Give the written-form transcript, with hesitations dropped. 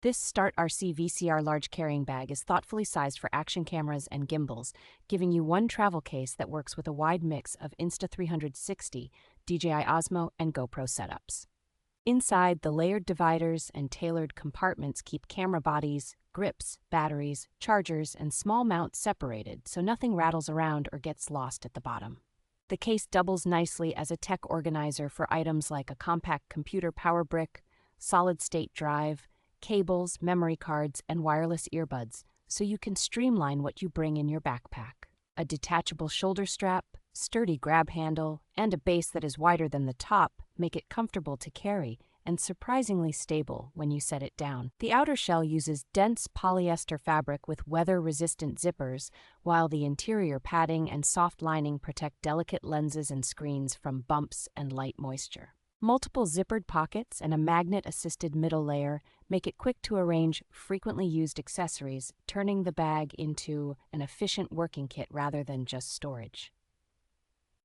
This STARTRC VCR large carrying bag is thoughtfully sized for action cameras and gimbals, giving you one travel case that works with a wide mix of Insta360, DJI Osmo, and GoPro setups. Inside, the layered dividers and tailored compartments keep camera bodies, grips, batteries, chargers, and small mounts separated so nothing rattles around or gets lost at the bottom. The case doubles nicely as a tech organizer for items like a compact computer power brick, solid-state drive, cables, memory cards, and wireless earbuds, so you can streamline what you bring in your backpack. A detachable shoulder strap, sturdy grab handle, and a base that is wider than the top make it comfortable to carry and surprisingly stable when you set it down. The outer shell uses dense polyester fabric with weather-resistant zippers, while the interior padding and soft lining protect delicate lenses and screens from bumps and light moisture. Multiple zippered pockets and a magnet-assisted middle layer make it quick to arrange frequently used accessories, turning the bag into an efficient working kit rather than just storage.